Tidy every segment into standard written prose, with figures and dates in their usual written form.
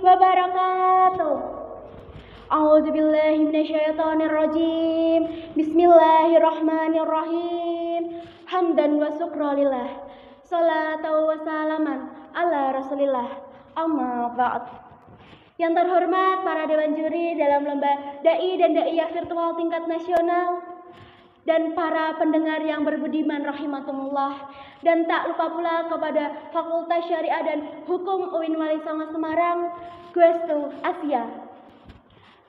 wabarakatuh. A'udzubillahi minasyaitonirrajim. Bismillahirrahmanirrahim. Hamdan wa syukralillah. Salatu wa salaman ala Rasulillah. Amma ba'd. Yang terhormat para dewan juri dalam lomba dai dan daiyah virtual tingkat nasional, dan para pendengar yang berbudiman rahimakumullah, dan tak lupa pula kepada Fakultas Syariah dan Hukum UIN Wali Songo Semarang, Gwestu Asia.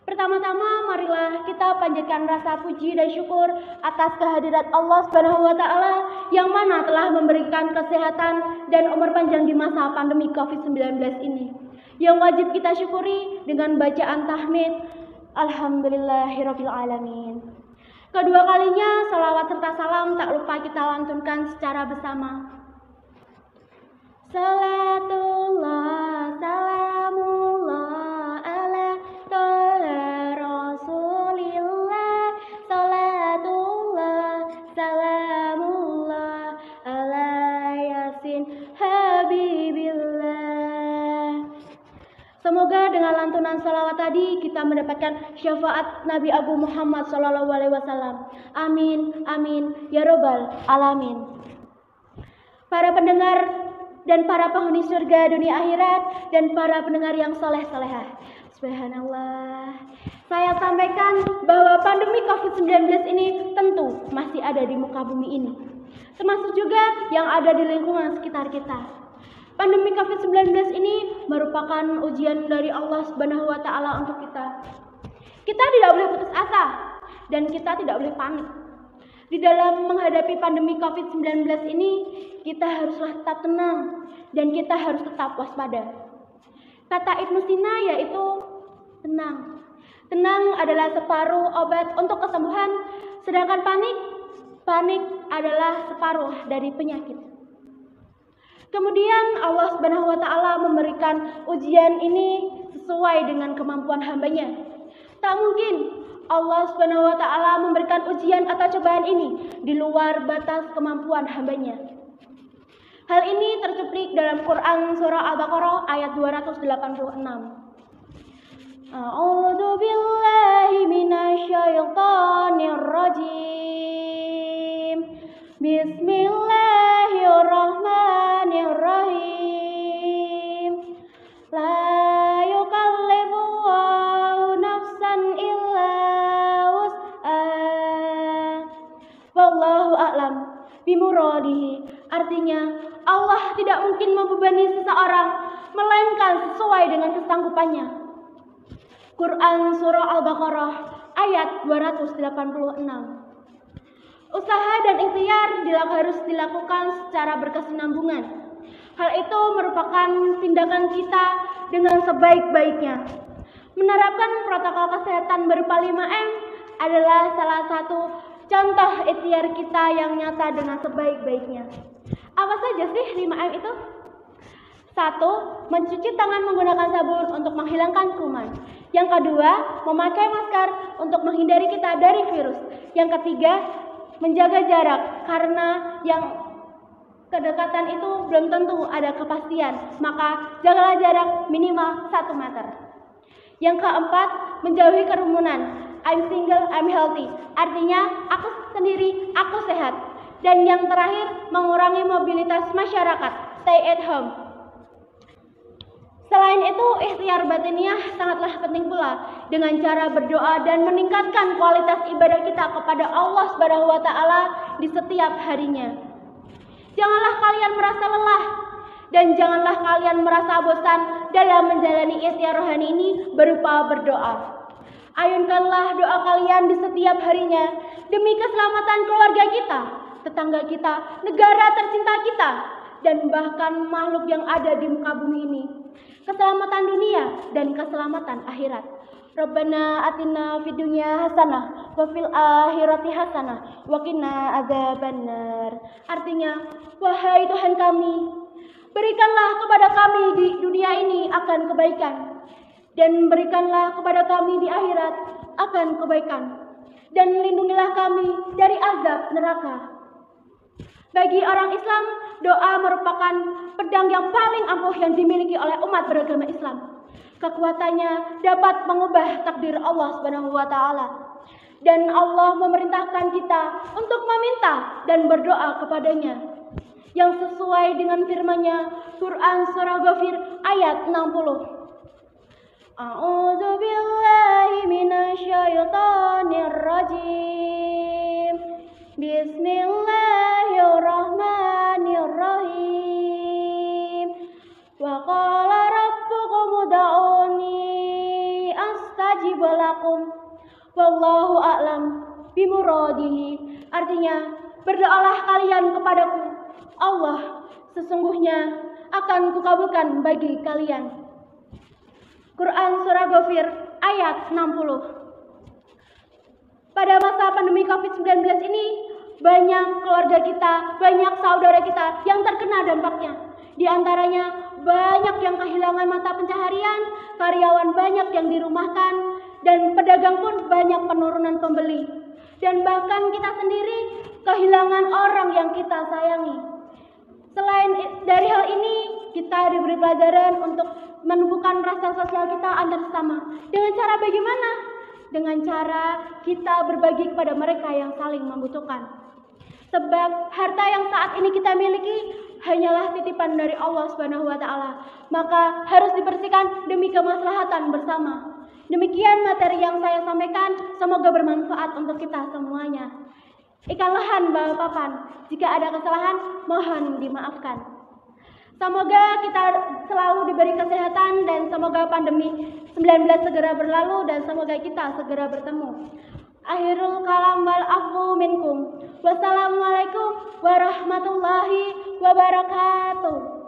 Pertama-tama marilah kita panjatkan rasa puji dan syukur atas kehadirat Allah Subhanahu wa taala yang mana telah memberikan kesehatan dan umur panjang di masa pandemi Covid-19 ini. Yang wajib kita syukuri dengan bacaan tahmid Alhamdulillahirabbil alamin. Kedua kalinya salawat serta salam tak lupa kita lantunkan secara bersama. Salatullah salamullah ala toha rasulillah. Salatullah salamullah ala yasin habibillah. Semoga dengan lantunan salawat tadi kita mendapatkan syafaat Nabi Agung Muhammad SAW. Amin, amin, ya robbal alamin. Para pendengar dan para penghuni surga dunia akhirat dan para pendengar yang soleh-solehah, subhanallah. Saya sampaikan bahwa pandemi Covid-19 ini tentu masih ada di muka bumi ini, termasuk juga yang ada di lingkungan sekitar kita. Pandemi Covid-19 ini merupakan ujian dari Allah Subhanahu wa taala untuk kita. Kita tidak boleh putus asa dan kita tidak boleh panik. Di dalam menghadapi pandemi Covid-19 ini, kita haruslah tetap tenang dan kita harus tetap waspada. Kata Ibnu Sina yaitu tenang. Tenang adalah separuh obat untuk kesembuhan, sedangkan panik adalah separuh dari penyakit. Kemudian Allah Subhanahu wa taala memberikan ujian ini sesuai dengan kemampuan hambanya. Tak mungkin Allah Subhanahu wa taala memberikan ujian atau cobaan ini di luar batas kemampuan hambanya. Hal ini tercuplik dalam Quran surah Al-Baqarah ayat 286. A'udzu billahi minasyaitonir rajim. Bismillahirrahmanirrahim. La yukallifullahu nafsan illa wus'aha. Wallahu a'lam bimuradihi. Artinya, Allah tidak mungkin membebani seseorang melainkan sesuai dengan kesanggupannya. Quran surah Al-Baqarah ayat 286. Usaha dan ikhtiar harus dilakukan secara berkesinambungan. Hal itu merupakan tindakan kita dengan sebaik-baiknya. Menerapkan protokol kesehatan berupa 5M adalah salah satu contoh ikhtiar kita yang nyata dengan sebaik-baiknya. Apa saja sih 5M itu? 1. Mencuci tangan menggunakan sabun untuk menghilangkan kuman. Yang kedua, memakai masker untuk menghindari kita dari virus. Yang ketiga, menjaga jarak, karena yang kedekatan itu belum tentu ada kepastian, maka jagalah jarak minimal 1 meter. Yang keempat, menjauhi kerumunan. I'm single, I'm healthy. Artinya, aku sendiri, aku sehat. Dan yang terakhir, mengurangi mobilitas masyarakat. Stay at home. Selain itu, ikhtiar batiniah sangatlah penting pula dengan cara berdoa dan meningkatkan kualitas ibadah kita kepada Allah Subhanahu wa taala di setiap harinya. Janganlah kalian merasa lelah dan janganlah kalian merasa bosan dalam menjalani ikhtiar rohani ini berupa berdoa. Ayunkanlah doa kalian di setiap harinya demi keselamatan keluarga kita, tetangga kita, negara tercinta kita, dan bahkan makhluk yang ada di muka bumi ini. Keselamatan dunia dan keselamatan akhirat. Rabbana atina fid dunya hasanah wa fil akhirati hasanah wa qina adzabannar. Artinya, wahai Tuhan kami, berikanlah kepada kami di dunia ini akan kebaikan, dan berikanlah kepada kami di akhirat akan kebaikan, dan lindungilah kami dari azab neraka. Bagi orang Islam, doa merupakan pedang yang paling ampuh yang dimiliki oleh umat beragama Islam. Kekuatannya dapat mengubah takdir Allah Subhanahu wa taala. Dan Allah memerintahkan kita untuk meminta dan berdoa kepadanya yang sesuai dengan firman-Nya, Quran surah Ghafir ayat 60. A'udzu billahi minasyaitonir rajim. Bismillahirrahmanirrahim. Wa qala rabbukum ud'uni astajib lakum. Wallahu a'lam bimuradihi. Artinya, berdoalah kalian kepadaku. Allah sesungguhnya akan kukabulkan bagi kalian. Quran surah Ghafir ayat 60. Pada masa pandemi COVID-19 ini, banyak keluarga kita, banyak saudara kita yang terkena dampaknya. Di antaranya banyak yang kehilangan mata pencaharian, karyawan banyak yang dirumahkan, dan pedagang pun banyak penurunan pembeli. Dan bahkan kita sendiri kehilangan orang yang kita sayangi. Selain dari hal ini, kita diberi pelajaran untuk menumbuhkan rasa sosial kita antar sesama. Dengan cara bagaimana? Dengan cara kita berbagi kepada mereka yang saling membutuhkan. Sebab harta yang saat ini kita miliki hanyalah titipan dari Allah Subhanahu wa taala. Maka harus dibersihkan demi kemaslahatan bersama. Demikian materi yang saya sampaikan, semoga bermanfaat untuk kita semuanya. Ikan lahan bawa papan, jika ada kesalahan mohon dimaafkan. Semoga kita selalu diberi kesehatan dan semoga pandemi 19 segera berlalu dan semoga kita segera bertemu. Akhirul kalam wal afu minkum. Wassalamualaikum warahmatullahi wabarakatuh.